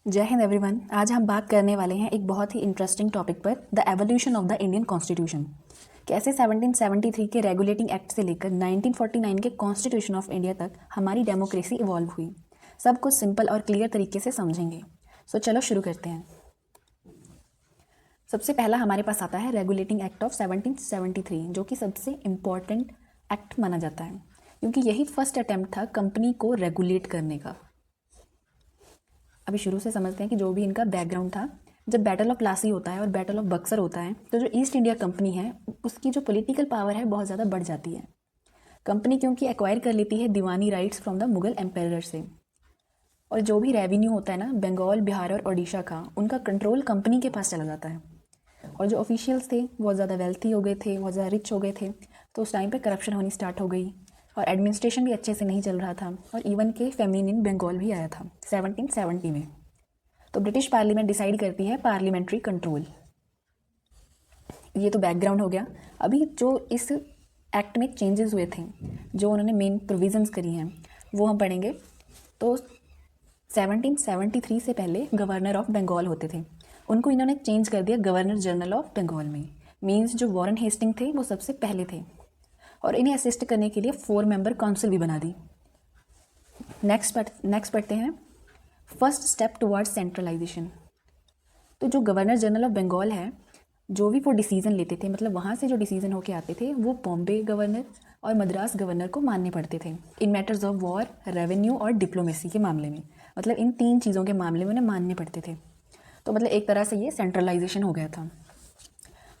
जय हिंद एवरीवन। आज हम बात करने वाले हैं एक बहुत ही इंटरेस्टिंग टॉपिक पर, the evolution of the Indian constitution. कैसे 1773 के रेगुलेटिंग एक्ट से लेकर 1949 के कॉन्स्टिट्यूशन ऑफ इंडिया तक हमारी डेमोक्रेसी इवॉल्व हुई। सब कुछ सिंपल और क्लियर तरीके से समझेंगे। सो चलो शुरू करते हैं। सबसे पहला हमारे पास आता है रेगुलेटिंग एक्ट ऑफ 1773, जो कि सबसे इम्पॉर्टेंट एक्ट माना जाता है क्योंकि यही फर्स्ट अटैम्प्ट था कंपनी को रेगुलेट करने का। अभी शुरू से समझते हैं कि जो भी इनका बैकग्राउंड था। जब बैटल ऑफ प्लासी होता है और बैटल ऑफ बक्सर होता है तो जो ईस्ट इंडिया कंपनी है उसकी जो पॉलिटिकल पावर है बहुत ज़्यादा बढ़ जाती है। कंपनी क्योंकि एक्वायर कर लेती है diwani rights from the Mughal empire से, और जो भी रेवेन्यू होता है ना बंगाल, बिहार और ओडिशा का, उनका कंट्रोल कंपनी के पास चला जाता है। और जो ऑफिशियल्स थे बहुत ज़्यादा वेल्थी हो गए थे, बहुत ज़्यादा रिच हो गए थे, तो उस टाइम पे करप्शन होनी स्टार्ट हो गई और एडमिनिस्ट्रेशन भी अच्छे से नहीं चल रहा था। और इवन के फेमिन इन बंगाल भी आया था 1770 में। तो ब्रिटिश पार्लियामेंट डिसाइड करती है पार्लियामेंट्री कंट्रोल। ये तो बैकग्राउंड हो गया। अभी जो इस एक्ट में चेंजेस हुए थे, जो उन्होंने मेन प्रोविजंस करी हैं, वो हम पढ़ेंगे। तो 1773 से पहले गवर्नर ऑफ बंगाल होते थे, उनको इन्होंने चेंज कर दिया गवर्नर जनरल ऑफ बंगाल में। मीन्स जो वॉरेन हेस्टिंग थे वो सबसे पहले थे, और इन्हें असिस्ट करने के लिए 4 मेंबर काउंसिल भी बना दी। नेक्स्ट पढ़ते हैं फर्स्ट स्टेप टुवर्ड्स सेंट्रलाइजेशन। तो जो गवर्नर जनरल ऑफ बंगाल है, जो भी वो डिसीज़न लेते थे, मतलब वहाँ से जो डिसीज़न होके आते थे, वो बॉम्बे गवर्नर और मद्रास गवर्नर को मानने पड़ते थे इन मैटर्स ऑफ वॉर, रेवेन्यू और डिप्लोमेसी के मामले में। मतलब इन 3 चीज़ों के मामले में उन्हें मानने पड़ते थे। तो मतलब एक तरह से ये सेंट्रलाइजेशन हो गया था।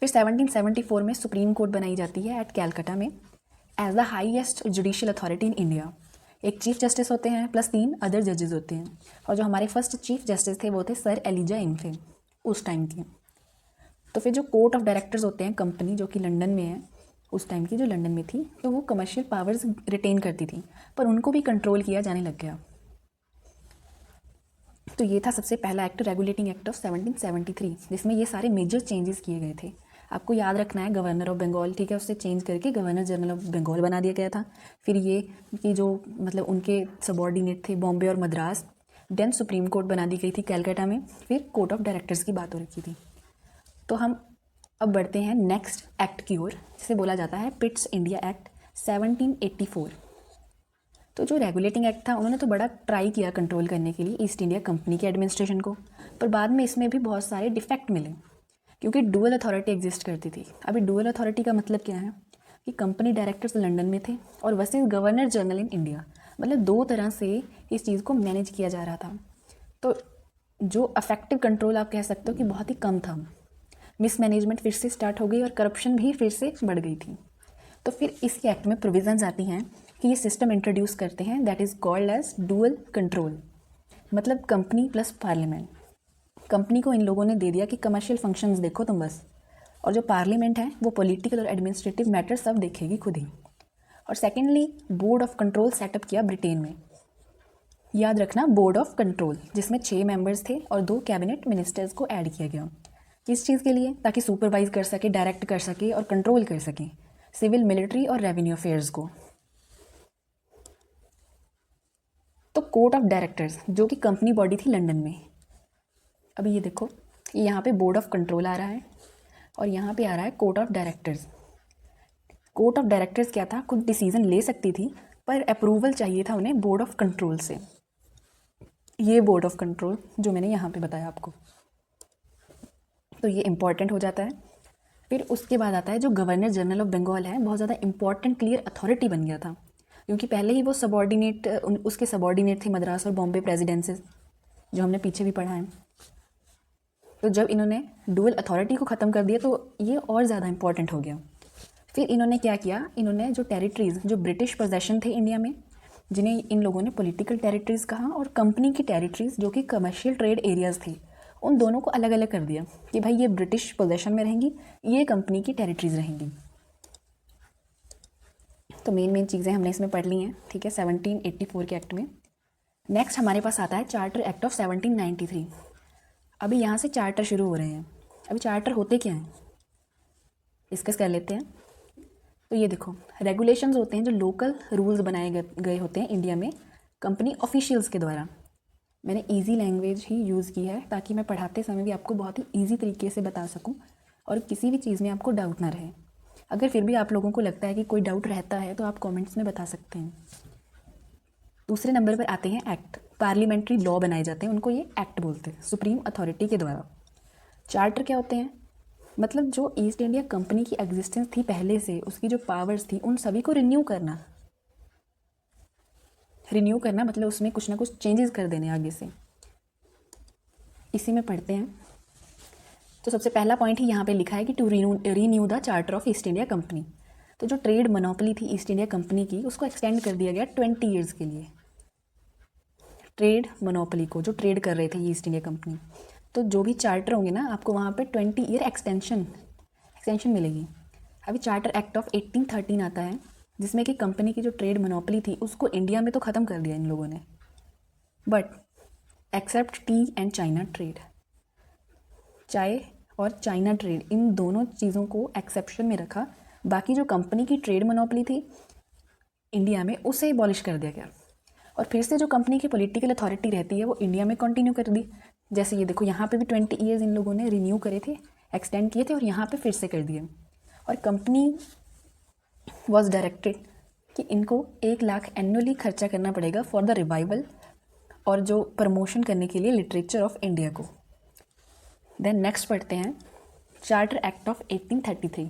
फिर 1774 में सुप्रीम कोर्ट बनाई जाती है एट कैलकाटा में as the highest judicial authority in India. एक चीफ जस्टिस होते हैं प्लस 3 अदर जजेस होते हैं, और जो हमारे फर्स्ट चीफ जस्टिस थे वो थे सर एलिजा इम्फे उस टाइम के। तो फिर जो कोर्ट ऑफ डायरेक्टर्स होते हैं कंपनी, जो कि लंदन में है, उस टाइम की जो लंदन में थी, तो वो कमर्शियल पावर्स रिटेन करती थी, पर उनको भी कंट्रोल किया जाने लग गया। तो ये था सबसे पहला एक्ट, रेगुलेटिंग एक्ट ऑफ 1773, जिसमें ये सारे मेजर चेंजेस किए गए थे। आपको याद रखना है गवर्नर ऑफ बंगाल, ठीक है, उससे चेंज करके गवर्नर जनरल ऑफ बंगाल बना दिया गया था। फिर ये कि जो मतलब उनके सबॉर्डिनेट थे बॉम्बे और मद्रास, देन सुप्रीम कोर्ट बना दी गई थी कैलकाटा में। फिर कोर्ट ऑफ डायरेक्टर्स की बात हो रखी थी। तो हम अब बढ़ते हैं नेक्स्ट एक्ट की ओर, जिसे बोला जाता है पिट्स इंडिया एक्ट 1784। तो जो रेगुलेटिंग एक्ट था, उन्होंने तो बड़ा ट्राई किया कंट्रोल करने के लिए ईस्ट इंडिया कंपनी के एडमिनिस्ट्रेशन को, पर बाद में इसमें भी बहुत सारे डिफेक्ट मिले क्योंकि डुअल अथॉरिटी एग्जिस्ट करती थी। अभी डुअल अथॉरिटी का मतलब क्या है कि कंपनी डायरेक्टर्स लंदन में थे और versus governor general in India, मतलब 2 तरह से इस चीज़ को मैनेज किया जा रहा था। तो जो अफेक्टिव कंट्रोल आप कह सकते हो कि बहुत ही कम था। मिसमैनेजमेंट फिर से स्टार्ट हो गई और करप्शन भी फिर से बढ़ गई थी। तो फिर इसी एक्ट में प्रोविजंस आती हैं कि ये सिस्टम इंट्रोड्यूस करते हैं that is called as dual control, मतलब कंपनी प्लस पार्लियामेंट। कंपनी को इन लोगों ने दे दिया कि कमर्शियल फंक्शंस देखो तुम बस, और जो पार्लियामेंट है वो पॉलिटिकल और एडमिनिस्ट्रेटिव मैटर सब देखेगी खुद ही। और secondly board of control setup किया ब्रिटेन में। याद रखना बोर्ड ऑफ कंट्रोल, जिसमें 6 मेंबर्स थे और 2 कैबिनेट मिनिस्टर्स को ऐड किया गया। किस चीज़ के लिए? ताकि सुपरवाइज कर सके, डायरेक्ट कर सके और कंट्रोल कर सके सिविल, मिलिट्री और रेवेन्यू अफेयर्स को। तो कोर्ट ऑफ डायरेक्टर्स, जो कि कंपनी बॉडी थी लंदन में। अभी ये देखो, ये यहाँ पे बोर्ड ऑफ कंट्रोल आ रहा है और यहाँ पे आ रहा है court of directors. Court of directors क्या था, खुद डिसीजन ले सकती थी, पर अप्रूवल चाहिए था उन्हें बोर्ड ऑफ कंट्रोल से। ये बोर्ड ऑफ कंट्रोल जो मैंने यहाँ पे बताया आपको, तो ये इंपॉर्टेंट हो जाता है। फिर उसके बाद आता है जो गवर्नर जनरल ऑफ बंगाल है, बहुत ज़्यादा इंपॉर्टेंट क्लियर अथॉरिटी बन गया था क्योंकि पहले ही वो सबॉर्डिनेट, उसके सबॉर्डिनेट थे मद्रास और बॉम्बे प्रेसिडेंसीज, जो हमने पीछे भी पढ़ा है। तो जब इन्होंने डुअल अथॉरिटी को ख़त्म कर दिया तो ये और ज़्यादा इंपॉर्टेंट हो गया। फिर इन्होंने क्या किया, इन्होंने जो टेरिटरीज़, जो ब्रिटिश पोजेशन थे इंडिया में, जिन्हें इन लोगों ने पॉलिटिकल टेरिटरीज़ कहा, और कंपनी की टेरिटरीज़ जो कि कमर्शियल ट्रेड एरियाज़ थे, उन दोनों को अलग अलग कर दिया कि भाई ये ब्रिटिश पोजेशन में रहेंगी, ये कंपनी की टेरिटरीज़ रहेंगी। तो मेन चीज़ें हमने इसमें पढ़ ली हैं, ठीक है, 1784 के एक्ट में। नेक्स्ट हमारे पास आता है चार्टर एक्ट ऑफ 1793। अभी यहाँ से चार्टर शुरू हो रहे हैं। अभी चार्टर होते क्या हैं डिस्कस कर लेते हैं। तो ये देखो, रेगुलेशंस होते हैं जो लोकल रूल्स बनाए गए होते हैं इंडिया में कंपनी ऑफिशियल्स के द्वारा। मैंने इजी लैंग्वेज ही यूज़ की है ताकि मैं पढ़ाते समय भी आपको बहुत ही इजी तरीके से बता सकूं और किसी भी चीज़ में आपको डाउट ना रहे। अगर फिर भी आप लोगों को लगता है कि कोई डाउट रहता है तो आप कमेंट्स में बता सकते हैं। दूसरे नंबर पर आते हैं एक्ट। पार्लियामेंट्री लॉ बनाए जाते हैं, उनको ये एक्ट बोलते हैं, सुप्रीम अथॉरिटी के द्वारा। चार्टर क्या होते हैं? मतलब जो ईस्ट इंडिया कंपनी की एग्जिस्टेंस थी पहले से, उसकी जो पावर्स थी उन सभी को रिन्यू करना। रिन्यू करना मतलब उसमें कुछ ना कुछ चेंजेस कर देने आगे से। इसी में पढ़ते हैं। तो सबसे पहला पॉइंट ही यहाँ पे लिखा है कि to renew the charter of East India Company. तो जो ट्रेड मोनोपोली थी ईस्ट इंडिया कंपनी की, उसको एक्सटेंड कर दिया गया 20 ईयर्स के लिए। ट्रेड मोनोपोली को जो ट्रेड कर रहे थे ईस्ट इंडिया कंपनी, तो जो भी चार्टर होंगे ना, आपको वहाँ पे 20 ईयर एक्सटेंशन मिलेगी। अभी चार्टर एक्ट ऑफ 1813 आता है, जिसमें कि कंपनी की जो ट्रेड मोनोपोली थी उसको इंडिया में तो ख़त्म कर दिया इन लोगों ने, but except tea and China trade. चाय और चाइना ट्रेड, इन दोनों चीज़ों को एक्सेप्शन में रखा। बाकी जो कंपनी की ट्रेड मोनोपोली थी इंडिया में, उसे एबॉलिश कर दिया गया। और फिर से जो कंपनी की पॉलिटिकल अथॉरिटी रहती है वो इंडिया में कंटिन्यू कर दी। जैसे ये देखो, यहाँ पे भी 20 ईयर्स इन लोगों ने रिन्यू करे थे, एक्सटेंड किए थे, और यहाँ पे फिर से कर दिए। और कंपनी वॉज डायरेक्टेड कि इनको 1 लाख एनुअली खर्चा करना पड़ेगा फॉर द रिवाइवल और जो प्रमोशन करने के लिए लिटरेचर ऑफ इंडिया को। देन नेक्स्ट पढ़ते हैं charter act of 1833।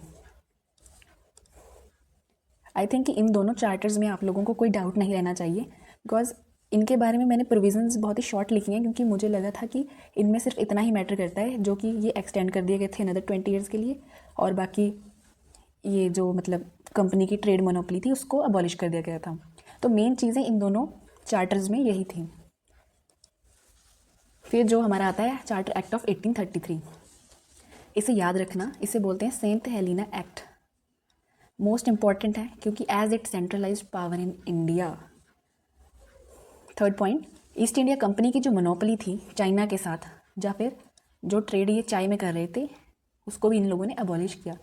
I think कि इन दोनों चार्टर्स में आप लोगों को कोई डाउट नहीं रहना चाहिए, बिकॉज इनके बारे में मैंने प्रोविजंस बहुत ही शॉर्ट लिखी हैं, क्योंकि मुझे लगा था कि इनमें सिर्फ इतना ही मैटर करता है जो कि ये एक्सटेंड कर दिए गए थे अनदर 20 ईयर्स के लिए, और बाकी ये जो मतलब कंपनी की ट्रेड मोनोपोली थी उसको अबॉलिश कर दिया गया था। तो मेन चीज़ें इन दोनों चार्टर्स में यही थी। फिर जो हमारा आता है चार्टर एक्ट ऑफ 1833, इसे याद रखना, इसे बोलते हैं Saint Helena Act. Most important है क्योंकि as it centralised power in India. Third point, East India Company की जो मोनोपोली थी चाइना के साथ, या फिर जो ट्रेड ये चाय में कर रहे थे, उसको भी इन लोगों ने अबॉलिश किया।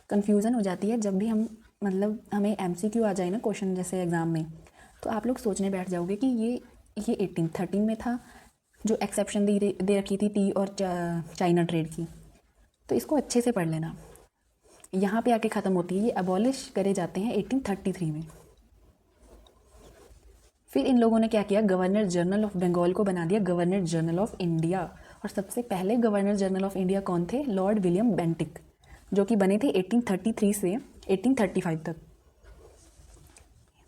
कन्फ्यूज़न हो जाती है जब भी हम मतलब हमें MCQ आ जाए ना क्वेश्चन जैसे एग्ज़ाम में, तो आप लोग सोचने बैठ जाओगे कि ये 1813 में था जो एक्सेप्शन दे रखी थी टी और चाइना ट्रेड की। तो इसको अच्छे से पढ़ लेना। यहाँ पे आके ख़त्म होती है, ये अबॉलिश करे जाते हैं 1833 में। फिर इन लोगों ने क्या किया, गवर्नर जनरल ऑफ बंगाल को बना दिया गवर्नर जनरल ऑफ इंडिया। और सबसे पहले गवर्नर जनरल ऑफ इंडिया कौन थे? लॉर्ड विलियम बेंटिक, जो कि बने थे 1833 से 1835 तक।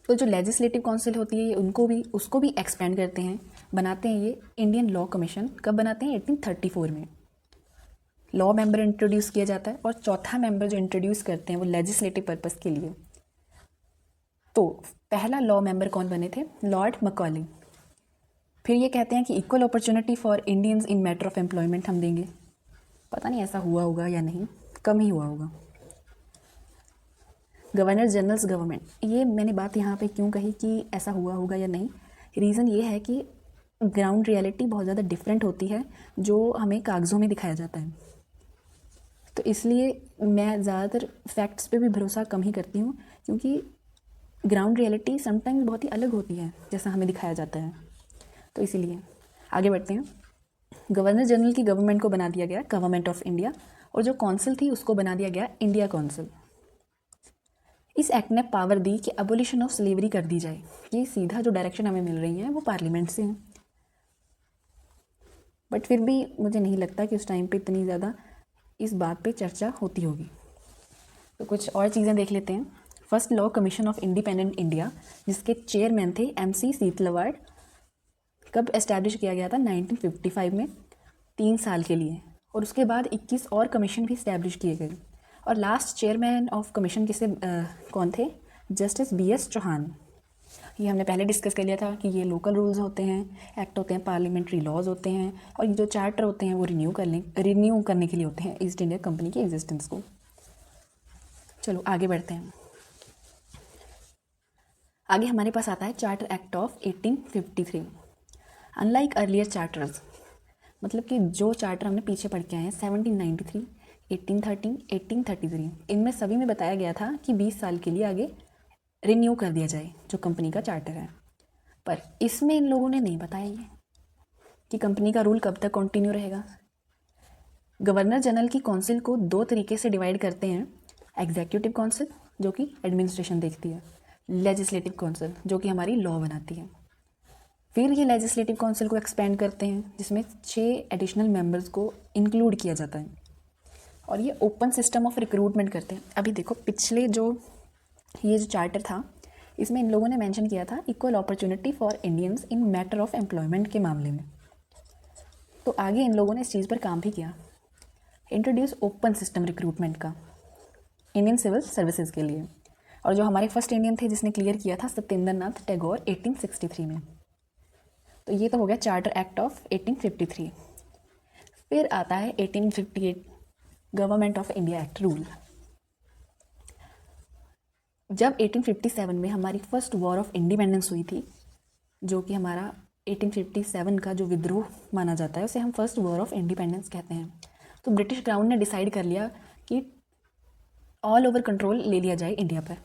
तो जो लेजिस्लेटिव काउंसिल होती है उसको भी एक्सपेंड करते हैं, बनाते हैं ये इंडियन लॉ कमीशन। कब बनाते हैं? 1834 में लॉ मेंबर इंट्रोड्यूस किया जाता है, और चौथा मेंबर जो इंट्रोड्यूस करते हैं वो लेजिस्लेटिव पर्पस के लिए। तो पहला लॉ मेंबर कौन बने थे? लॉर्ड मकॉली। फिर ये कहते हैं कि equal opportunity for Indians in matter of employment हम देंगे। पता नहीं ऐसा हुआ होगा या नहीं, कम ही हुआ होगा। गवर्नर जनरल्स गवर्नमेंट, ये मैंने बात यहाँ पे क्यों कही कि ऐसा हुआ होगा या नहीं, रीज़न ये है कि ग्राउंड रियलिटी बहुत ज़्यादा डिफरेंट होती है जो हमें कागज़ों में दिखाया जाता है। तो इसलिए मैं ज़्यादातर फैक्ट्स पे भी भरोसा कम ही करती हूँ, क्योंकि ग्राउंड रियलिटी समटाइम्स बहुत ही अलग होती है जैसा हमें दिखाया जाता है। तो इसीलिए आगे बढ़ते हैं। गवर्नर जनरल की गवर्नमेंट को बना दिया गया गवर्नमेंट ऑफ इंडिया, और जो काउंसिल थी उसको बना दिया गया इंडिया काउंसिल। इस एक्ट ने पावर दी कि अबोलिशन ऑफ स्लेवरी कर दी जाए। ये सीधा जो डायरेक्शन हमें मिल रही है वो पार्लियामेंट से है, बट फिर भी मुझे नहीं लगता कि उस टाइम पे इतनी ज़्यादा इस बात पे चर्चा होती होगी। तो कुछ और चीज़ें देख लेते हैं। First law commission of independent India, जिसके चेयरमैन थे MC सीतलवाड़, कब एस्टैब्लिश किया गया था? 1955 में, 3 साल के लिए। और उसके बाद 21 और कमीशन भी इस्टेब्लिश किए गए। और लास्ट चेयरमैन ऑफ कमीशन कौन थे? Justice BS Chauhan. ये हमने पहले डिस्कस कर लिया था कि ये लोकल रूल्स होते हैं, एक्ट होते हैं, पार्लियामेंट्री लॉज होते हैं, और ये जो चार्टर होते हैं वो रिन्यू करने के लिए होते हैं ईस्ट इंडिया कंपनी की एग्जिस्टेंस को। चलो आगे बढ़ते हैं। आगे हमारे पास आता है charter act of 1853। Unlike earlier charters, मतलब कि जो चार्टर हमने पीछे पढ़ के आए हैं 1793, 1813, 1833, इनमें सभी में बताया गया था कि 20 साल के लिए आगे रिन्यू कर दिया जाए जो कंपनी का चार्टर है। पर इसमें इन लोगों ने नहीं बताया ये। कि कंपनी का रूल कब तक कंटिन्यू रहेगा। गवर्नर जनरल की काउंसिल को दो तरीके से डिवाइड करते हैं, एग्जीक्यूटिव काउंसिल जो कि एडमिनिस्ट्रेशन देखती है, लेजिस्लेटिव काउंसिल जो कि हमारी लॉ बनाती है। फिर ये लेजिस्लेटिव काउंसिल को एक्सपेंड करते हैं जिसमें 6 एडिशनल मेंबर्स को इंक्लूड किया जाता है और ये ओपन सिस्टम ऑफ रिक्रूटमेंट करते हैं। अभी देखो पिछले ये जो चार्टर था इसमें इन लोगों ने मेंशन किया था equal opportunity for Indians in matter of employment के मामले में, तो आगे इन लोगों ने इस चीज़ पर काम भी किया, इंट्रोड्यूस ओपन सिस्टम रिक्रूटमेंट का इंडियन सिविल सर्विसेज के लिए। और जो हमारे फर्स्ट इंडियन थे जिसने क्लियर किया था सत्येंद्र नाथ टैगोर 1863 में। तो ये तो हो गया चार्टर एक्ट ऑफ 1853। फिर आता है 1858 government of India act rule. जब 1857 में हमारी फर्स्ट वॉर ऑफ इंडिपेंडेंस हुई थी, जो कि हमारा 1857 का जो विद्रोह माना जाता है उसे हम फर्स्ट वॉर ऑफ इंडिपेंडेंस कहते हैं, तो ब्रिटिश क्राउन ने डिसाइड कर लिया कि ऑल ओवर कंट्रोल ले लिया जाए इंडिया पर।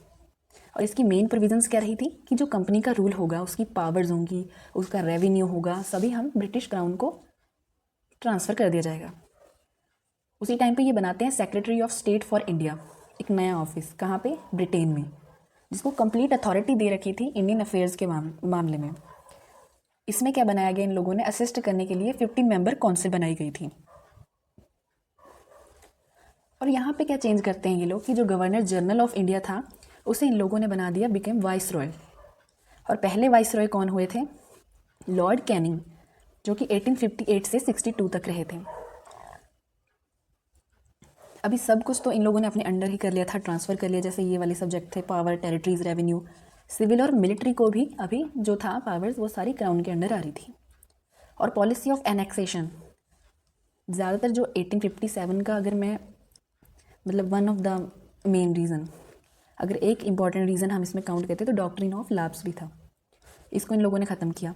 और इसकी मेन प्रोविजंस क्या रही थी कि जो कंपनी का रूल होगा, उसकी पावर्स होंगी, उसका रेवेन्यू होगा, सभी हम ब्रिटिश क्राउन को ट्रांसफ़र कर दिया जाएगा। उसी टाइम पे ये बनाते हैं secretary of state for India, एक नया ऑफिस, कहाँ पे, ब्रिटेन में, जिसको कंप्लीट अथॉरिटी दे रखी थी इंडियन अफेयर्स के मामले में। इसमें क्या बनाया गया, इन लोगों ने असिस्ट करने के लिए 50 मेंबर काउंसिल बनाई गई थी। और यहाँ पे क्या चेंज करते हैं ये लोग कि जो गवर्नर जनरल ऑफ इंडिया था उसे इन लोगों ने बना दिया बिकेम वाइस रॉय। और पहले वाइस रॉय कौन हुए थे, लॉर्ड कैनिंग, जो कि 1858 से 62 तक रहे थे। अभी सब कुछ तो इन लोगों ने अपने अंडर ही कर लिया था, ट्रांसफ़र कर लिया, जैसे ये वाले सब्जेक्ट थे पावर, टेरिटरीज, रेवेन्यू, सिविल और मिलिट्री को भी अभी जो था पावर्स वो सारी क्राउन के अंडर आ रही थी। और पॉलिसी ऑफ एनेक्सेशन, ज़्यादातर जो 1857 का, अगर मैं मतलब one of the main reason, अगर एक इम्पॉर्टेंट रीज़न हम इसमें काउंट करते तो डॉक्ट्रिन ऑफ लैप्स भी था, इसको इन लोगों ने ख़त्म किया।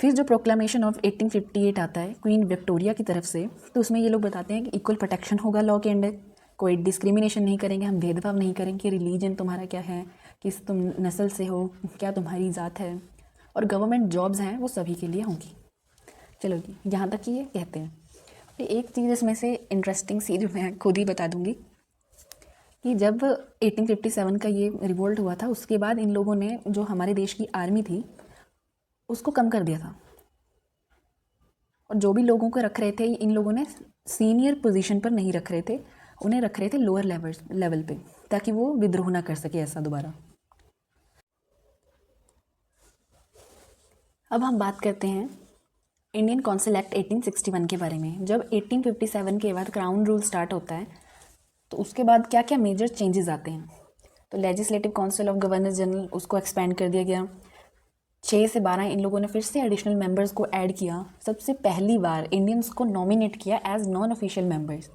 फिर जो प्रोक्लामेशन ऑफ 1858 आता है क्वीन विक्टोरिया की तरफ से, तो उसमें ये लोग बताते हैं कि इक्वल प्रोटेक्शन होगा लॉ के अंडर, कोई डिस्क्रिमिनेशन नहीं करेंगे, हम भेदभाव नहीं करेंगे, रिलीजन तुम्हारा क्या है, किस तुम नस्ल से हो, क्या तुम्हारी ज़ात है, और गवर्नमेंट जॉब्स हैं वो सभी के लिए होंगी। चलो जी, यहाँ तक ये कहते हैं। एक चीज़ इसमें से इंटरेस्टिंग सी जो मैं खुद ही बता दूँगी कि जब 1857 का ये रिवोल्ट हुआ था उसके बाद इन लोगों ने जो हमारे देश की आर्मी थी उसको कम कर दिया था, और जो भी लोगों को रख रहे थे इन लोगों ने सीनियर पोजीशन पर नहीं रख रहे थे, उन्हें रख रहे थे लोअर लेवल पे, ताकि वो विद्रोह ना कर सके ऐसा दोबारा। अब हम बात करते हैं इंडियन काउंसिल एक्ट 1861 के बारे में। जब 1857 के बाद क्राउन रूल स्टार्ट होता है तो उसके बाद क्या क्या मेजर चेंजेस आते हैं, तो legislative council of governor general उसको एक्सपेंड कर दिया गया, 6 से 12 इन लोगों ने फिर से एडिशनल मेंबर्स को ऐड किया। सबसे पहली बार इंडियंस को नॉमिनेट किया एज नॉन ऑफिशियल मेंबर्स,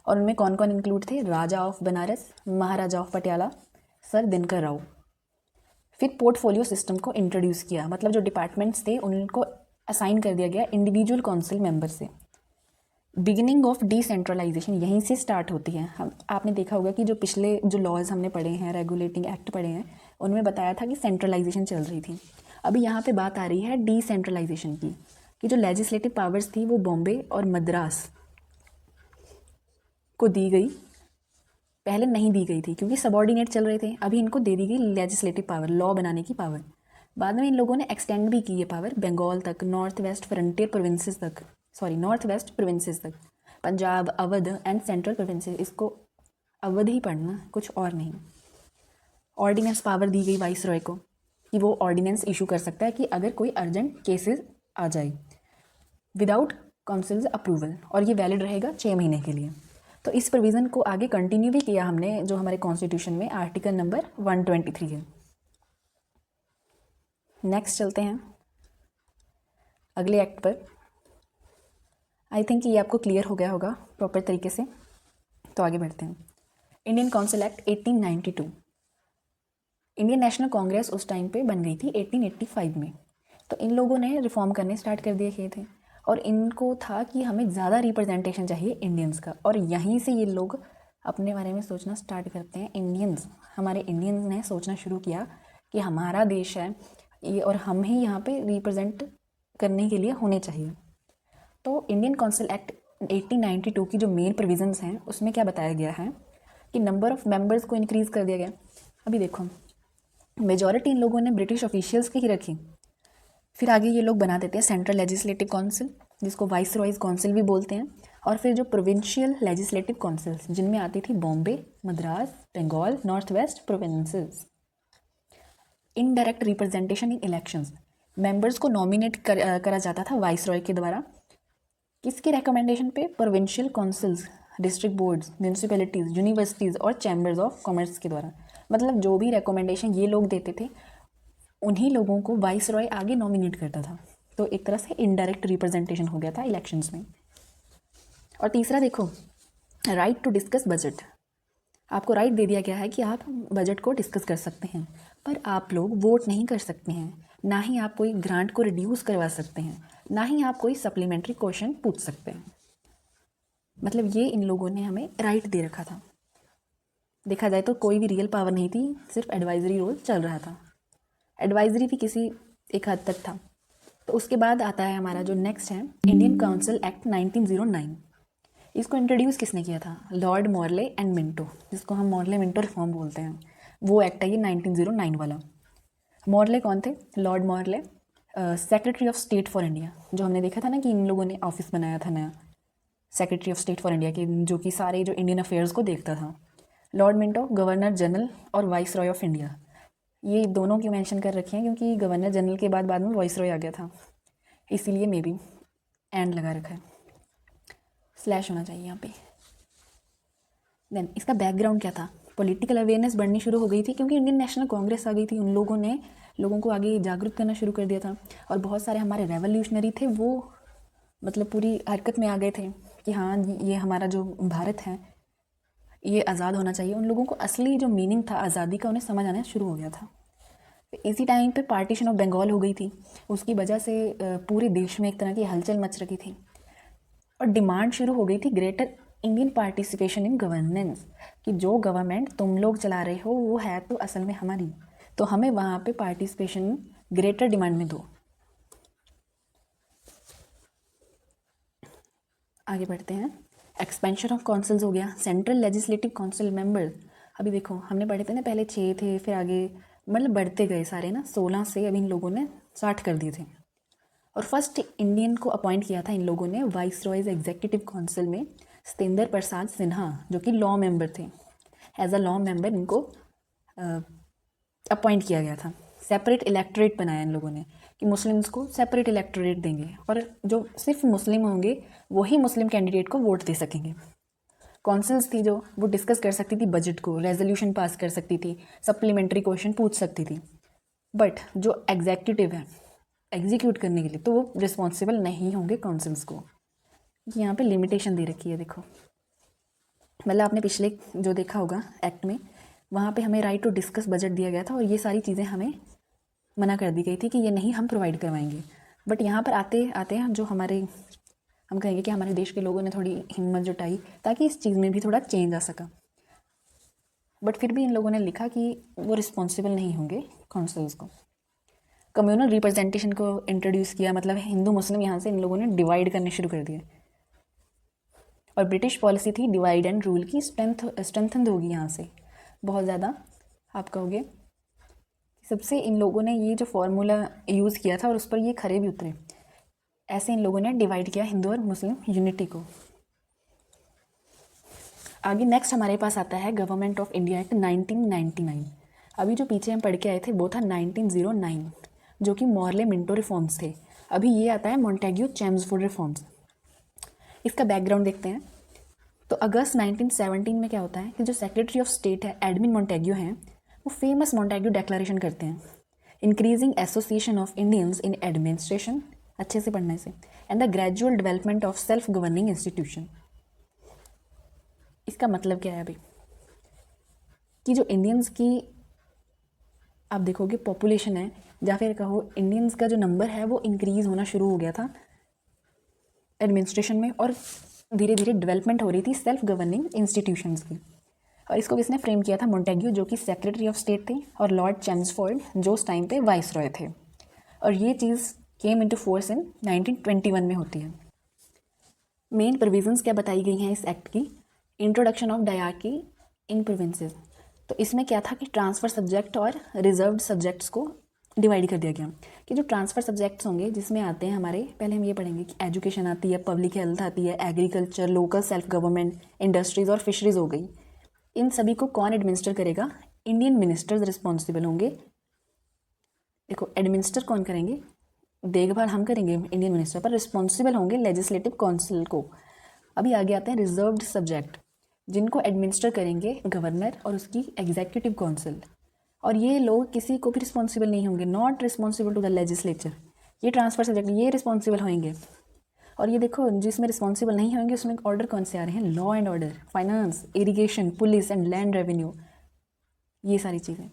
और उनमें कौन कौन इंक्लूड थे, Raja of Banaras, Maharaja of Patiala, sir Dinkar Rao. फिर पोर्टफोलियो सिस्टम को इंट्रोड्यूस किया, मतलब जो डिपार्टमेंट्स थे उनको असाइन कर दिया गया इंडिविजुअल काउंसिल मेंबर से। बिगिनिंग ऑफ डिसेंट्रलाइजेशन यहीं से स्टार्ट होती है। हम आपने देखा होगा कि जो पिछले जो लॉज हमने पढ़े हैं, रेगुलेटिंग एक्ट पढ़े हैं, उनमें बताया था कि सेंट्रलाइजेशन चल रही थी। अभी यहाँ पे बात आ रही है डिसेंट्रलाइजेशन की, कि जो लेजिस्लेटिव पावर्स थी वो बॉम्बे और मद्रास को दी गई, पहले नहीं दी गई थी क्योंकि सबॉर्डिनेट चल रहे थे, अभी इनको दे दी गई लेजिस्लेटिव पावर, लॉ बनाने की पावर। बाद में इन लोगों ने एक्सटेंड भी की ये पावर बंगाल तक, नॉर्थ वेस्ट फ्रंटियर प्रोविंसेस तक, नॉर्थ वेस्ट प्रोविंसेस तक, Punjab, Awadh and central provinces, इसको अवध ही पढ़ना, कुछ और नहीं। ऑर्डिनेंस पावर दी गई वाइस रॉय को कि वो ऑर्डिनेंस इशू कर सकता है कि अगर कोई अर्जेंट केसेस आ जाए विदाउट काउंसिल्स अप्रूवल, और ये वैलिड रहेगा 6 महीने के लिए। तो इस प्रोविज़न को आगे कंटिन्यू भी किया हमने, जो हमारे कॉन्स्टिट्यूशन में आर्टिकल नंबर 123 है। नेक्स्ट चलते हैं अगले एक्ट पर। आई थिंक ये आपको क्लियर हो गया होगा प्रॉपर तरीके से, तो आगे बढ़ते हैं। Indian council act 1892, Indian national Congress उस टाइम पे बन गई थी 1885 में, तो इन लोगों ने रिफॉर्म करने स्टार्ट कर दिए थे, और इनको था कि हमें ज़्यादा रिप्रेजेंटेशन चाहिए इंडियंस का, और यहीं से ये लोग अपने बारे में सोचना स्टार्ट करते हैं। हमारे इंडियंस ने सोचना शुरू किया कि हमारा देश है ये, और हम ही यहाँ पे रिप्रेजेंट करने के लिए होने चाहिए। तो इंडियन काउंसिल एक्ट 1892 की जो मेन प्रोविजंस हैं उसमें क्या बताया गया है कि नंबर ऑफ मेंबर्स को इंक्रीज़ कर दिया गया। अभी देखो, मेजॉरिटी इन लोगों ने ब्रिटिश ऑफिशियल्स की ही रखी। फिर आगे ये लोग बना देते हैं सेंट्रल लेजिस्लेटिव काउंसिल, जिसको वाइस रॉयज काउंसिल भी बोलते हैं, और फिर जो प्रोविंशियल लेजिस्लेटिव काउंसिल्स जिनमें आती थी Bombay, Madras, Bengal, North West provinces. Indirect representation in elections, members को नॉमिनेट करा जाता था वाइस रॉय के द्वारा। किसकी रिकमेंडेशन पे? Provincial councils, district boards, municipalities, universities और चैम्बर्स ऑफ कॉमर्स के द्वारा। मतलब जो भी रिकमेंडेशन ये लोग देते थे उन्हीं लोगों को वाइस रॉय आगे नॉमिनेट करता था। तो एक तरह से इनडायरेक्ट रिप्रेजेंटेशन हो गया था इलेक्शंस में। और तीसरा देखो, राइट टू डिस्कस बजट। आपको राइट दे दिया गया है कि आप बजट को डिस्कस कर सकते हैं, पर आप लोग वोट नहीं कर सकते हैं, ना ही आप कोई ग्रांट को रिड्यूस करवा सकते हैं, ना ही आप कोई सप्लीमेंट्री क्वेश्चन पूछ सकते हैं। मतलब ये इन लोगों ने हमें राइट दे रखा था। देखा जाए तो कोई भी रियल पावर नहीं थी, सिर्फ एडवाइजरी रोल चल रहा था। एडवाइजरी भी किसी एक हद तक था। तो उसके बाद आता है हमारा जो नेक्स्ट है इंडियन काउंसिल एक्ट 1909। इसको इंट्रोड्यूस किसने किया था? लॉर्ड मॉर्ले एंड मिंटो, जिसको हम मॉर्ले मिंटो रिफॉर्म बोलते हैं। वो एक्ट है ये 1909 वाला। मॉर्ले कौन थे? Lord Morley secretary of state for India. जो हमने देखा था ना कि इन लोगों ने ऑफिस बनाया था नया, secretary of state for India के, जो कि सारे जो इंडियन अफेयर्स को देखता था। लॉर्ड मिंटो गवर्नर जनरल और वाइस रॉय ऑफ इंडिया। ये दोनों की मेंशन कर रखी हैं क्योंकि गवर्नर जनरल के बाद में वाइस रॉय आ गया था, इसीलिए मे बी एंड लगा रखा है, स्लैश होना चाहिए यहाँ पे। देन इसका बैकग्राउंड क्या था? पॉलिटिकल अवेयरनेस बढ़नी शुरू हो गई थी क्योंकि इंडियन नेशनल कांग्रेस आ गई थी। उन लोगों ने लोगों को आगे जागरूक करना शुरू कर दिया था, और बहुत सारे हमारे रेवोल्यूशनरी थे, वो मतलब पूरी हरकत में आ गए थे कि हाँ ये हमारा जो भारत है ये आज़ाद होना चाहिए। उन लोगों को असली जो मीनिंग था आज़ादी का उन्हें समझ आना शुरू हो गया था। इसी टाइम पे पार्टीशन ऑफ बंगाल हो गई थी, उसकी वजह से पूरे देश में एक तरह की हलचल मच रही थी, और डिमांड शुरू हो गई थी greater Indian participation in governance, कि जो गवर्नमेंट तुम लोग चला रहे हो वो है तो असल में हमारी, तो हमें वहाँ पे पार्टिसिपेशन ग्रेटर डिमांड में दो। आगे बढ़ते हैं। एक्सपेंशन ऑफ काउंसिल्स हो गया। सेंट्रल लेजिस्लेटिव काउंसिल मेंबर्स, अभी देखो हमने पढ़े थे ना, पहले 6 थे, फिर आगे मतलब बढ़ते गए सारे ना, 16 से अभी इन लोगों ने 60 कर दिए थे। और फर्स्ट इंडियन को अपॉइंट किया था इन लोगों ने वाइस रॉयज एग्जीक्यूटिव काउंसिल में सत्येंद्र प्रसाद सिन्हा, जो कि लॉ मेंबर थे। एज अ लॉ मेंबर इनको अपॉइंट किया गया था। सेपरेट इलेक्टोरेट बनाया इन लोगों ने कि मुस्लिम्स को सेपरेट इलेक्टोरेट देंगे, और जो सिर्फ मुस्लिम होंगे वही मुस्लिम कैंडिडेट को वोट दे सकेंगे। काउंसिल्स थी जो वो डिस्कस कर सकती थी बजट को, रेजोल्यूशन पास कर सकती थी, सप्लीमेंट्री क्वेश्चन पूछ सकती थी। बट जो एग्जीक्यूटिव है एग्जीक्यूट करने के लिए, तो वो रिस्पॉन्सिबल नहीं होंगे काउंसिल्स को। यहाँ पे लिमिटेशन दे रखी है देखो, मतलब आपने पिछले जो देखा होगा एक्ट में, वहाँ पे हमें राइट टू डिस्कस बजट दिया गया था, और ये सारी चीज़ें हमें मना कर दी गई थी कि ये नहीं हम प्रोवाइड करवाएंगे। बट यहाँ पर आते आते हैं जो हमारे, हम कहेंगे कि हमारे देश के लोगों ने थोड़ी हिम्मत जुटाई ताकि इस चीज़ में भी थोड़ा चेंज आ सका। बट फिर भी इन लोगों ने लिखा कि वो रिस्पॉन्सिबल नहीं होंगे काउंसिल्स को। कम्युनल रिप्रेजेंटेशन को इंट्रोड्यूस किया, मतलब हिंदू मुस्लिम यहाँ से इन लोगों ने डिवाइड करने शुरू कर दिए। और ब्रिटिश पॉलिसी थी डिवाइड एंड रूल की स्ट्रेंथन होगी यहाँ से बहुत ज़्यादा। आप कहोगे सबसे इन लोगों ने ये जो फॉर्मूला यूज़ किया था और उस पर ये खरे भी उतरे। ऐसे इन लोगों ने डिवाइड किया हिंदू और मुस्लिम यूनिटी को। आगे नेक्स्ट हमारे पास आता है गवर्नमेंट ऑफ इंडिया एक्ट 1999। अभी जो पीछे हम पढ़ के आए थे वो था 1909, जो कि मॉर्ले मिंटो रिफॉर्म्स थे। अभी ये आता है मॉन्टेग्यू चेम्सफोर्ड रिफॉर्म्स। इसका बैकग्राउंड देखते हैं। तो अगस्त 1917 में क्या होता है कि जो सेक्रेटरी ऑफ स्टेट है एडमिन मॉन्टेग्यू हैं, वो फेमस मॉन्टेग्यू डिक्लेरेशन करते हैं, increasing association of Indians in administration, अच्छे से पढ़ने से, and the gradual development of self governing institution. इसका मतलब क्या है अभी कि जो इंडियंस की आप देखोगे पॉपुलेशन है, या फिर कहो इंडियंस का जो नंबर है वो इंक्रीज़ होना शुरू हो गया था एडमिनिस्ट्रेशन में, और धीरे धीरे डेवलपमेंट हो रही थी सेल्फ गवर्निंग इंस्टीट्यूशंस की। और इसको किसने फ्रेम किया था? मॉन्टेग्यू, जो कि सेक्रेटरी ऑफ स्टेट थे, और लॉर्ड चेम्सफोर्ड जो उस टाइम पे वाइस रॉय थे। और ये चीज़ केम इनटू फोर्स इन 1921 में होती है। मेन प्रोविजंस क्या बताई गई हैं इस एक्ट की? Introduction of dyarchy in provinces. तो इसमें क्या था कि ट्रांसफ़र सब्जेक्ट और रिजर्व्ड सब्जेक्ट्स को डिवाइड कर दिया गया कि जो ट्रांसफ़र सब्जेक्ट्स होंगे जिसमें आते हैं हमारे, पहले हम ये पढ़ेंगे कि एजुकेशन आती है, पब्लिक हेल्थ आती है, agriculture, local self government, industries और फिशरीज़ हो गई। इन सभी को कौन एडमिनिस्टर करेगा? इंडियन मिनिस्टर्स रिस्पॉन्सिबल होंगे। देखो, एडमिनिस्टर कौन करेंगे? देखभाल हम करेंगे इंडियन मिनिस्टर, पर रिस्पॉन्सिबल होंगे लेजिस्लेटिव काउंसिल को। अभी आगे आते हैं रिजर्व्ड सब्जेक्ट, जिनको एडमिनिस्टर करेंगे गवर्नर और उसकी एग्जीक्यूटिव काउंसिल। और ये लोग किसी को भी रिस्पॉन्सिबल नहीं होंगे, not responsible to the legislature. ये ट्रांसफर सब्जेक्ट ये रिस्पॉन्सिबल होंगे। और ये देखो, जिसमें रिस्पॉन्सिबल नहीं होंगे उसमें ऑर्डर कौन से आ रहे हैं? Law and order, finance, irrigation, police and land revenue, ये सारी चीज़ें।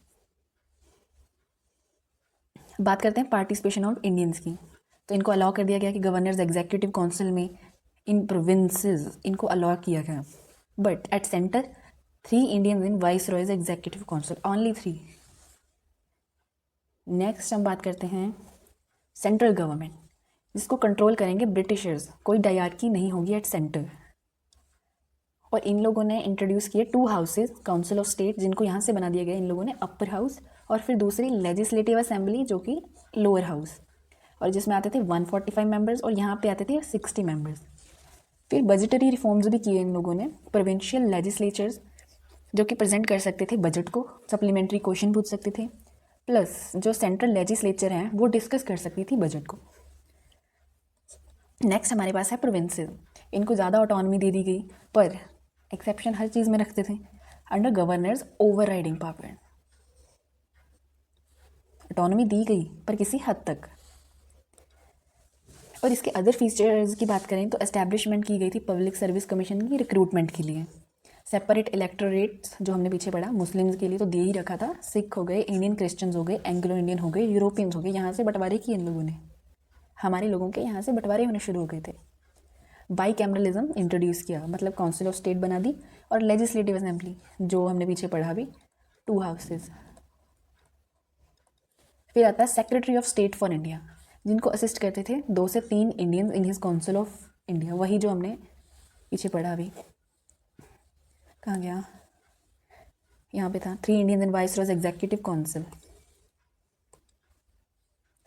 बात करते हैं पार्टिसिपेशन ऑफ इंडियंस की। तो इनको अलाउ कर दिया गया कि गवर्नर्स एग्जीक्यूटिव काउंसिल में इन प्रोविंसेस इनको अलाउ किया गया। But at centre 3 Indians in viceroy's executive council, only 3। Next हम बात करते हैं सेंट्रल गवर्नमेंट, जिसको कंट्रोल करेंगे ब्रिटिशर्स। कोई डायरार्की नहीं होगी एट सेंटर। और इन लोगों ने इंट्रोड्यूस किए 2 हाउसेज, काउंसिल ऑफ स्टेट, जिनको यहाँ से बना दिया गया इन लोगों ने अपर हाउस, और फिर दूसरी लेजिस्लेटिव असेंबली जो कि लोअर हाउस, और जिसमें आते थे 145 मेंबर्स और यहाँ पे आते थे 60 मेंबर्स। फिर बजटरी रिफॉर्म्स भी किए इन लोगों ने। प्रोविंशियल लेजिस्लेचर्स जो कि प्रेजेंट कर सकते थे बजट को, सप्लीमेंट्री क्वेश्चन पूछ सकते थे, प्लस जो सेंट्रल लेजिस्लेचर हैं वो डिस्कस कर सकती थी बजट को। नेक्स्ट हमारे पास है प्रोविंसेस। इनको ज़्यादा ऑटोनॉमी दे दी गई, पर एक्सेप्शन हर चीज़ में रखते थे। Under governors overriding power, autonomy दी गई पर किसी हद तक। और इसके अदर फीचर्स की बात करें तो एस्टैब्लिशमेंट की गई थी पब्लिक सर्विस कमीशन की रिक्रूटमेंट के लिए। सेपरेट इलेक्टोरेट्स जो हमने पीछे पढ़ा, मुस्लिम्स के लिए तो दे ही रखा था। सिख हो गए, इंडियन क्रिश्चियंस हो गए, एंग्लो इंडियन हो गए, यूरोपियंस हो गए, यहाँ से बंटवारे किए इन लोगों ने। हमारे लोगों के यहाँ से बंटवारे होने शुरू हो गए थे। बाई कैमरलिज्म इंट्रोड्यूस किया, मतलब काउंसिल ऑफ स्टेट बना दी। और लेजिस्लेटिव असेंबली जो हमने पीछे पढ़ा भी, 2 हाउसेज। फिर आता है secretary of state for India, जिनको असिस्ट करते थे 2 से 3 Indians in his council of India. वही जो हमने पीछे पढ़ा अभी, कहाँ गया, यहाँ पे था, 3 इंडियंस इन वाइसरॉयज एग्जीक्यूटिव काउंसिल।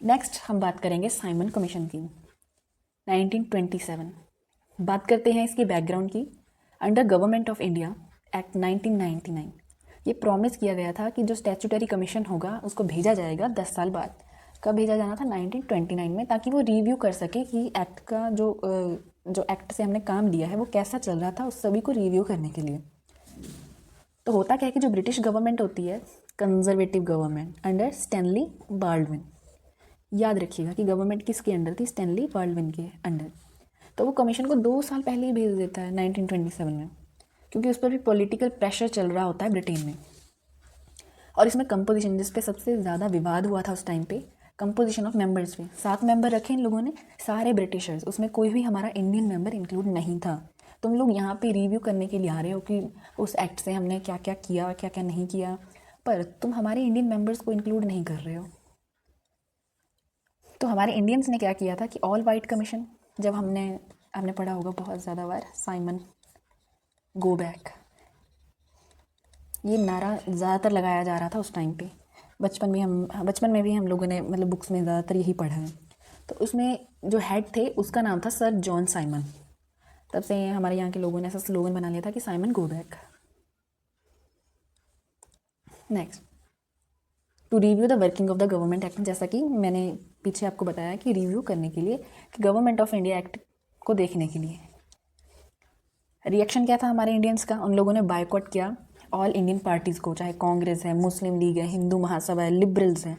नेक्स्ट हम बात करेंगे साइमन कमीशन की, 1927। बात करते हैं इसकी बैकग्राउंड की। Under government of India act 1999 ये प्रॉमिस किया गया था कि जो स्टैट्यूटरी कमीशन होगा उसको भेजा जाएगा 10 साल बाद। कब भेजा जाना था? 1929 में, ताकि वो रिव्यू कर सके कि एक्ट का जो एक्ट से हमने काम लिया है वो कैसा चल रहा था, उस सभी को रिव्यू करने के लिए। तो होता क्या है कि जो ब्रिटिश गवर्नमेंट होती है, conservative government under Stanley Baldwin, याद रखिएगा कि गवर्नमेंट किसके अंडर थी? स्टैनली बाल्डविन के अंडर। तो वो कमीशन को 2 साल पहले ही भेज देता है 1927 में, क्योंकि उस पर भी पॉलिटिकल प्रेशर चल रहा होता है ब्रिटेन में। और इसमें कंपोजिशन, जिस पे सबसे ज़्यादा विवाद हुआ था उस टाइम पे, कंपोजिशन ऑफ मेंबर्स पे 7 मेंबर रखे इन लोगों ने, सारे ब्रिटिशर्स, उसमें कोई भी हमारा इंडियन मेंबर इंक्लूड नहीं था। तुम लोग यहाँ पे रिव्यू करने के लिए आ रहे हो कि उस एक्ट से हमने क्या क्या किया, क्या क्या नहीं किया, पर तुम हमारे इंडियन मेंबर्स को इंक्लूड नहीं कर रहे हो। तो हमारे इंडियंस ने क्या किया था कि ऑल वाइट कमीशन, जब हमने पढ़ा होगा बहुत ज़्यादा बार, साइमन गो बैक, ये नारा ज़्यादातर लगाया जा रहा था उस टाइम पे। बचपन में भी हम लोगों ने, मतलब बुक्स में ज़्यादातर यही पढ़ा है। तो उसमें जो हेड थे उसका नाम था सर जॉन साइमन। तब से हमारे यहाँ के लोगों ने ऐसा स्लोगन बना लिया था कि Simon go back. Next, to review the working of the government act, जैसा कि मैंने पीछे आपको बताया कि रिव्यू करने के लिए, कि गवर्नमेंट ऑफ इंडिया एक्ट को देखने के लिए। रिएक्शन क्या था हमारे इंडियंस का? उन लोगों ने बायकॉट किया ऑल इंडियन पार्टीज़ को, चाहे कांग्रेस है, मुस्लिम लीग है, हिंदू महासभा है, लिबरल्स हैं,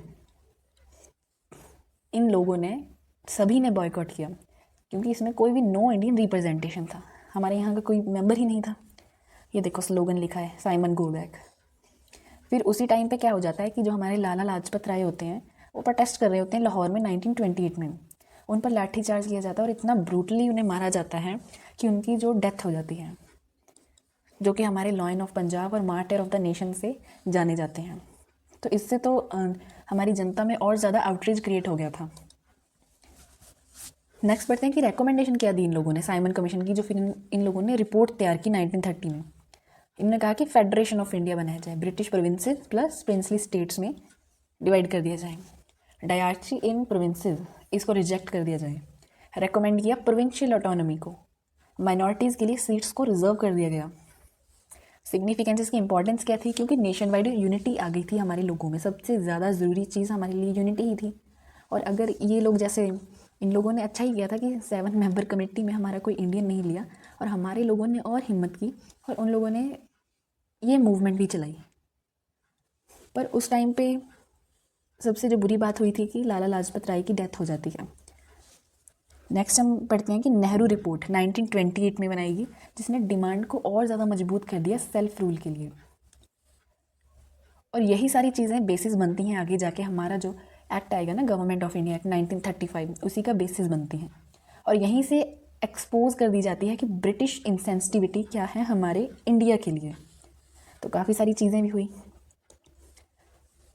इन लोगों ने सभी ने बॉयकॉट किया, क्योंकि इसमें कोई भी नो इंडियन रिप्रेजेंटेशन था, हमारे यहाँ का कोई मेंबर ही नहीं था। ये देखो स्लोगन लिखा है, साइमन गो बैक। फिर उसी टाइम पे क्या हो जाता है कि जो हमारे लाला लाजपत राय होते हैं वो प्रोटेस्ट कर रहे होते हैं लाहौर में 1928 में। उन पर लाठी चार्ज किया जाता है और इतना ब्रूटली उन्हें मारा जाता है कि उनकी जो डेथ हो जाती है, जो कि हमारे लॉयन ऑफ पंजाब और मार्टर ऑफ द नेशन से जाने जाते हैं। तो इससे तो हमारी जनता में और ज़्यादा आउटरीच क्रिएट हो गया था। नेक्स्ट पढ़ते हैं कि रेकमेंडेशन क्या दी इन लोगों ने साइमन कमीशन की, जो फिर इन लोगों ने रिपोर्ट तैयार की 1930 में। इन्होंने कहा कि फेडरेशन ऑफ इंडिया बनाया जाए, British provinces plus princely states में डिवाइड कर दिया जाए। डायarchy इन प्रोविंसेस, इसको रिजेक्ट कर दिया जाए। रेकमेंड किया प्रोविंशियल ऑटोनॉमी को। माइनॉरिटीज़ के लिए सीट्स को रिजर्व कर दिया गया। सिग्निफिकेंस, इसकी इंपॉर्टेंस क्या थी, क्योंकि नेशन वाइड यूनिटी आ गई थी हमारे लोगों में। सबसे ज़्यादा ज़रूरी चीज़ हमारे लिए यूनिटी ही थी। और अगर ये लोग, जैसे इन लोगों ने अच्छा ही किया था कि 7 मेंबर कमेटी में हमारा कोई इंडियन नहीं लिया, और हमारे लोगों ने और हिम्मत की और उन लोगों ने ये मूवमेंट भी चलाई। पर उस टाइम पे सबसे जो बुरी बात हुई थी कि लाला लाजपत राय की डेथ हो जाती है। नेक्स्ट हम पढ़ते हैं कि नेहरू रिपोर्ट 1928 में बनाई गई, जिसने डिमांड को और ज़्यादा मजबूत कर दिया सेल्फ रूल के लिए। और यही सारी चीज़ें बेसिस बनती हैं आगे जाके हमारा जो एक्ट आएगा ना, गवर्नमेंट ऑफ इंडिया एक्ट 1935, उसी का बेसिस बनती हैं। और यहीं से एक्सपोज कर दी जाती है कि ब्रिटिश इंसेंसिटिविटी क्या है हमारे इंडिया के लिए। तो काफ़ी सारी चीज़ें भी हुई।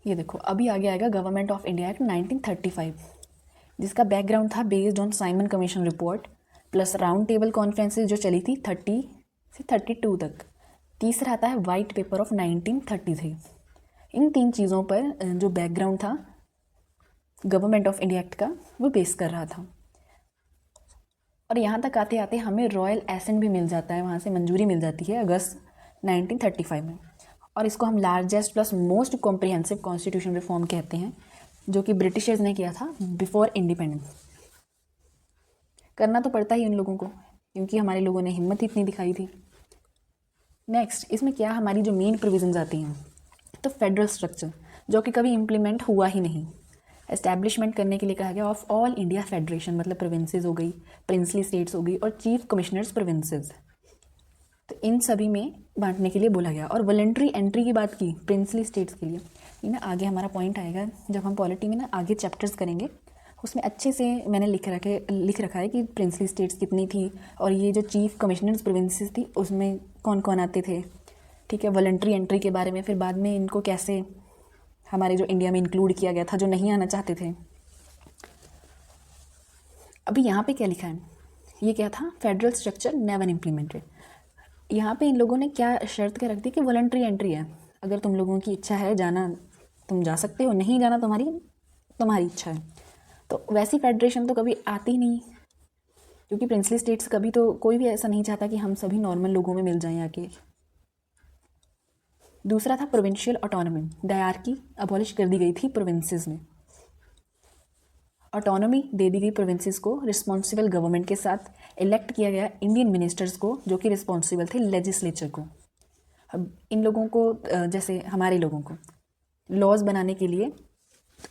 ये देखो, अभी आगे आएगा गवर्नमेंट ऑफ इंडिया एक्ट 1935, जिसका बैकग्राउंड था based on Simon commission report plus round table conferences जो चली थी 30 से 32 तक। तीसरा आता है वाइट पेपर ऑफ 1933। इन 3 चीज़ों पर जो बैकग्राउंड था गवर्नमेंट ऑफ इंडिया एक्ट का, वो बेस कर रहा था। और यहाँ तक आते आते हमें रॉयल एसेंट भी मिल जाता है, वहाँ से मंजूरी मिल जाती है अगस्त 1935 में। और इसको हम largest plus most comprehensive constitution reform कहते हैं, जो कि ब्रिटिशर्स ने किया था बिफोर इंडिपेंडेंस। करना तो पड़ता ही उन लोगों को, क्योंकि हमारे लोगों ने हिम्मत इतनी दिखाई थी। नेक्स्ट, इसमें क्या हमारी जो मेन प्रोविजंस आती हैं, तो फेडरल स्ट्रक्चर, जो कि कभी इम्प्लीमेंट हुआ ही नहीं। एस्टैब्लिशमेंट करने के लिए कहा गया ऑफ ऑल इंडिया फेडरेशन, मतलब प्रोविंसेस हो गई, प्रिंसली स्टेट्स हो गई, और चीफ कमिश्नर्स प्रोविंसेस, तो इन सभी में बांटने के लिए बोला गया। और वॉलंटरी एंट्री की बात की प्रिंसली स्टेट्स के लिए। ये ना आगे हमारा पॉइंट आएगा जब हम पॉलिटी में ना आगे चैप्टर्स करेंगे, उसमें अच्छे से मैंने लिख रखा है कि प्रिंसली स्टेट्स कितनी थी, और ये जो चीफ कमिश्नर्स प्रोविंसेस थी उसमें कौन कौन आते थे। ठीक है, वॉलंटरी एंट्री के बारे में, फिर बाद में इनको कैसे हमारे जो इंडिया में इंक्लूड किया गया था, जो नहीं आना चाहते थे। अभी यहाँ पे क्या लिखा है, ये क्या था, फेडरल स्ट्रक्चर नेवर इम्प्लीमेंटेड। यहाँ पे इन लोगों ने क्या शर्त के रख दी कि वॉलंटरी एंट्री है, अगर तुम लोगों की इच्छा है जाना तुम जा सकते हो, नहीं जाना तुम्हारी इच्छा है। तो वैसी फेडरेशन तो कभी आती ही नहीं, क्योंकि प्रिंसली स्टेट्स कभी तो कोई भी ऐसा नहीं चाहता कि हम सभी नॉर्मल लोगों में मिल जाएं आके। दूसरा था प्रोविंशियल ऑटोनॉमी, डायarchy अबॉलिश कर दी गई थी प्रोविंसेस में। ऑटोनॉमी दे दी गई प्रोविंसेस को, रिस्पॉन्सिबल गवर्नमेंट के साथ इलेक्ट किया गया इंडियन मिनिस्टर्स को, जो कि रिस्पॉन्सिबल थे लेजिस्लेचर को। अब इन लोगों को जैसे हमारे लोगों को लॉज बनाने के लिए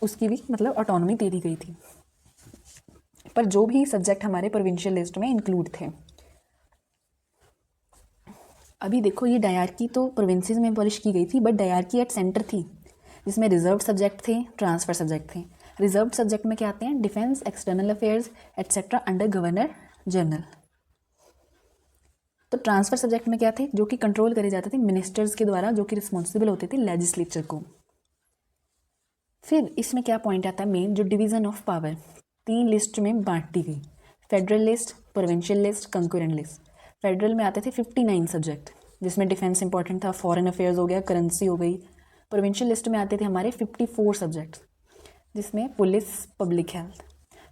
उसकी भी मतलब ऑटोनॉमी दे दी गई थी, पर जो भी सब्जेक्ट हमारे प्रोविंशियल लिस्ट में इंक्लूड थे। अभी देखो, ये डायarchy तो प्रोविंसेस में अबॉलिश की गई थी, बट डायarchy एट सेंटर थी, जिसमें रिजर्व सब्जेक्ट थे, ट्रांसफर सब्जेक्ट थे। रिजर्व सब्जेक्ट में क्या आते हैं, defence, external affairs etcetera under governor general. तो ट्रांसफर सब्जेक्ट में क्या थे, जो कि कंट्रोल करे जाते थे मिनिस्टर्स के द्वारा, जो कि रिस्पॉन्सिबल होते थे लेजिस्लेचर को। फिर इसमें क्या पॉइंट आता है मेन, जो डिवीज़न ऑफ पावर 3 लिस्ट में बांट दी गई, federal list, provincial list, concurrent list. Federal में आते थे 59 सब्जेक्ट, जिसमें डिफेंस इंपॉर्टेंट था, फॉरेन अफेयर्स हो गया, करेंसी हो गई। प्रोविंशियल लिस्ट में आते थे हमारे 54 सब्जेक्ट, जिसमें police, public health.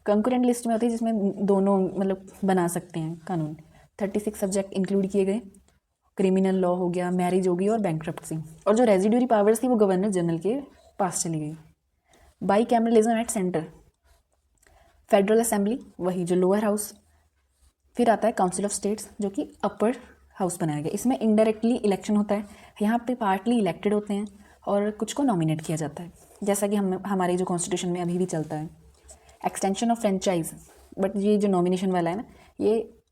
Concurrent list में होती है जिसमें दोनों मतलब बना सकते हैं कानून। 36 सब्जेक्ट इंक्लूड किए गए, क्रिमिनल लॉ हो गया, मैरिज हो गई और बैंक्रप्सी। और जो रेजिड्यूरी पावर्स थी वो गवर्नर जनरल के पास चली गई। By cameralism at centre, federal assembly वही जो लोअर हाउस। फिर आता है काउंसिल ऑफ स्टेट्स, जो कि अपर हाउस बनाया गया। इसमें इनडायरेक्टली इलेक्शन होता है, यहाँ पे पार्टली इलेक्टेड होते हैं और कुछ को नॉमिनेट किया जाता है, जैसा कि हम हमारे जो कॉन्स्टिट्यूशन में अभी भी चलता है। एक्सटेंशन ऑफ फ्रेंचाइज, बट ये जो नॉमिनेशन वाला है ना, ये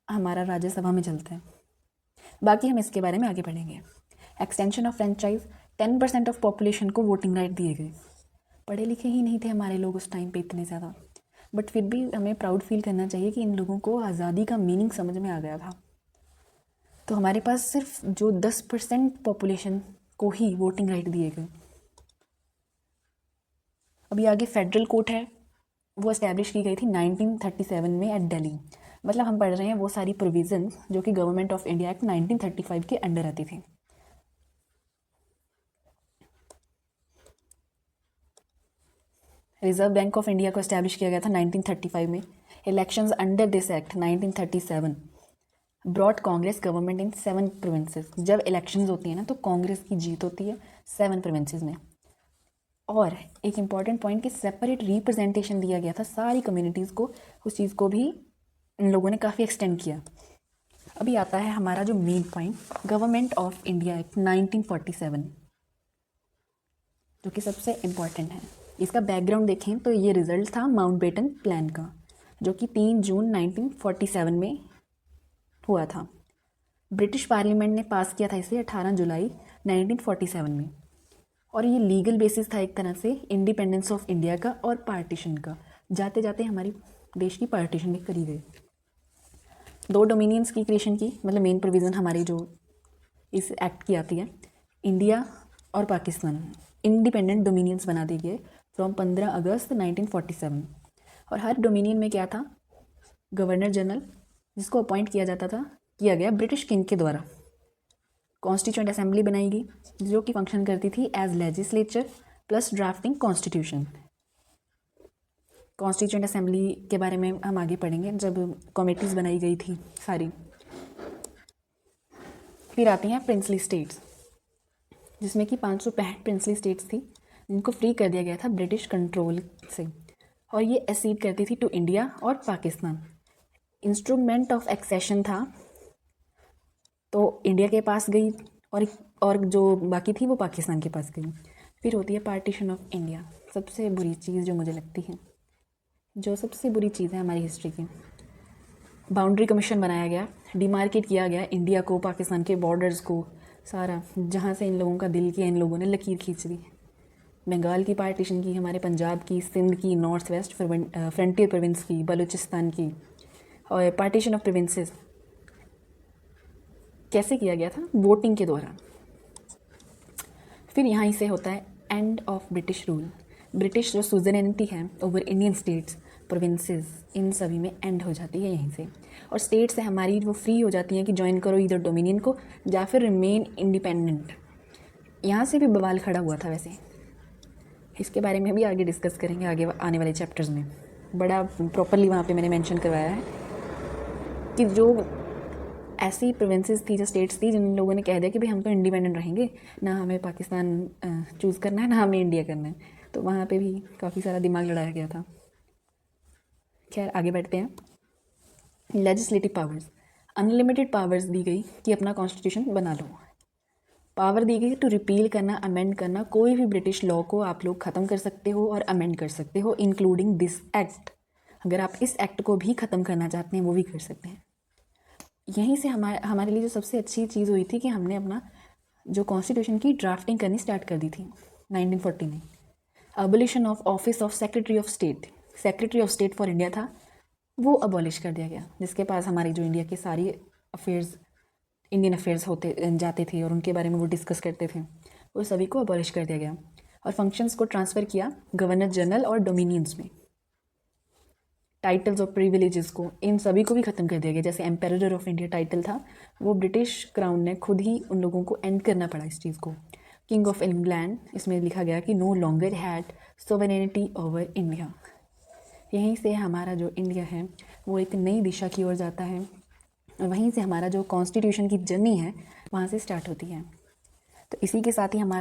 हमारा राज्यसभा में चलता है, बाकी हम इसके बारे में आगे पढ़ेंगे। Extension of franchise, 10% of population को वोटिंग राइट दिए गए। पढ़े लिखे ही नहीं थे हमारे लोग उस टाइम पे इतने ज़्यादा, बट फिर भी हमें प्राउड फील करना चाहिए कि इन लोगों को आज़ादी का मीनिंग समझ में आ गया था। तो हमारे पास सिर्फ जो 10% पॉपुलेशन को ही वोटिंग राइट दिए गए। अभी आगे फेडरल कोर्ट है, वो इस्टेब्लिश की गई थी 1937 में एट दिल्ली। मतलब हम पढ़ रहे हैं वो सारी प्रोविजंस जो कि गवर्नमेंट ऑफ इंडिया एक्ट 1935 के अंडर आती थी। रिजर्व बैंक ऑफ इंडिया को इस्टेब्लिश किया गया था 1935 में। Elections under this act 1937 brought Congress government in 7 provinces. जब इलेक्शंस होती हैं ना तो कांग्रेस की जीत होती है 7 प्रोविंसेस में। और एक इम्पॉर्टेंट पॉइंट कि सेपरेट रिप्रेजेंटेशन दिया गया था सारी कम्युनिटीज़ को, उस चीज़ को भी इन लोगों ने काफ़ी एक्सटेंड किया। अभी आता है हमारा जो main point, government of India act 1947, जो कि सबसे इम्पॉर्टेंट है। इसका बैकग्राउंड देखें तो ये रिजल्ट था माउंटबेटन प्लान का, जो कि 3 जून 1947 में हुआ था। ब्रिटिश पार्लियामेंट ने पास किया था इसे 18 जुलाई 1947 में। और ये लीगल बेसिस था एक तरह से इंडिपेंडेंस ऑफ इंडिया का और पार्टीशन का। जाते जाते हमारी देश की पार्टीशन भी करी गई। 2 डोमिनियंस की क्रिएशन की, मतलब मेन प्रोविज़न हमारी जो इस एक्ट की आती है, इंडिया और पाकिस्तान इंडिपेंडेंट डोमिनियंस बना दिए गए फ्रॉम 15 अगस्त 1947। और हर डोमिनियन में क्या था, गवर्नर जनरल, जिसको अपॉइंट किया गया ब्रिटिश किंग के द्वारा। कॉन्स्टिट्यूएंट असेंबली बनाई गई जो कि फंक्शन करती थी as legislature plus drafting constitution. Constituent assembly के बारे में हम आगे पढ़ेंगे जब कमेटीज़ बनाई गई थी सारी। फिर आती हैं प्रिंसली स्टेट्स, जिसमें कि 565 प्रिंसली स्टेट्स थी जिनको फ्री कर दिया गया था ब्रिटिश कंट्रोल से, और ये एसीड करती थी टू इंडिया और पाकिस्तान। इंस्ट्रूमेंट ऑफ एक्सेशन था तो इंडिया के पास गई और जो बाकी थी वो पाकिस्तान के पास गई। फिर होती है पार्टीशन ऑफ इंडिया, सबसे बुरी चीज़ जो मुझे लगती है, जो सबसे बुरी चीज़ है हमारी हिस्ट्री की। बाउंड्री कमीशन बनाया गया, डिमार्केट किया गया इंडिया को, पाकिस्तान के बॉर्डर्स को, सारा जहाँ से इन लोगों का दिल किया इन लोगों ने लकीर खींच दी। बंगाल की पार्टीशन की, हमारे पंजाब की, सिंध की, नॉर्थ वेस्ट फ्रंटियर प्रोविंस की, बलूचिस्तान की। और पार्टीशन ऑफ प्रोविंसेस कैसे किया गया था, वोटिंग के द्वारा। फिर यहाँ से होता है end of British rule. British जो सुजरेनिटी है ओवर इंडियन स्टेट्स प्रोविंसेस, इन सभी में एंड हो जाती है यहीं से। और स्टेट से हमारी वो फ्री हो जाती हैं कि ज्वाइन करो इधर डोमिनियन को या फिर रिमेन इंडिपेंडेंट। यहाँ से भी बवाल खड़ा हुआ था वैसे, इसके बारे में भी आगे डिस्कस करेंगे आगे आने वाले चैप्टर्स में। बड़ा प्रॉपरली वहाँ पे मैंने मेंशन करवाया है कि जो ऐसी प्रोविंसेस थी, जो स्टेट्स थी, जिन लोगों ने कह दिया कि भाई हम तो इंडिपेंडेंट रहेंगे, ना हमें पाकिस्तान चूज़ करना है ना हमें इंडिया करना है, तो वहाँ पे भी काफ़ी सारा दिमाग लड़ाया गया था। खैर आगे बढ़ते हैं। लेजिस्लेटिव पावर्स, अनलिमिटेड पावर्स दी गई कि अपना कॉन्स्टिट्यूशन बना लो। पावर दी गई टू रिपील करना, अमेंड करना, कोई भी ब्रिटिश लॉ को आप लोग ख़त्म कर सकते हो और अमेंड कर सकते हो, इंक्लूडिंग दिस एक्ट। अगर आप इस एक्ट को भी ख़त्म करना चाहते हैं वो भी कर सकते हैं। यहीं से हमारे लिए जो सबसे अच्छी चीज़ हुई थी कि हमने अपना जो कॉन्स्टिट्यूशन की ड्राफ्टिंग करनी स्टार्ट कर दी थी 1940 में। Abolition of office of secretary of state, secretary of state for India था, वो अबॉलिश कर दिया गया, जिसके पास हमारी जो इंडिया के सारी अफेयर्स, इंडियन अफेयर्स होते जाते थे और उनके बारे में वो डिस्कस करते थे, वो सभी को अबॉलिश कर दिया गया। और फंक्शंस को ट्रांसफ़र किया गवर्नर जनरल और डोमिनियंस में। टाइटल्स और प्रिविलेजेस को, इन सभी को भी ख़त्म कर दिया गया। जैसे एम्पेरर ऑफ इंडिया टाइटल था, वो ब्रिटिश क्राउन ने खुद ही उन लोगों को एंड करना पड़ा इस चीज़ को। किंग ऑफ इंग्लैंड, इसमें लिखा गया कि no longer had sovereignty over India. यहीं से हमारा जो इंडिया है वो एक नई दिशा की ओर जाता है, और वहीं से हमारा जो कॉन्स्टिट्यूशन की जर्नी है वहाँ से स्टार्ट होती है। तो इसी के साथ ही हमारा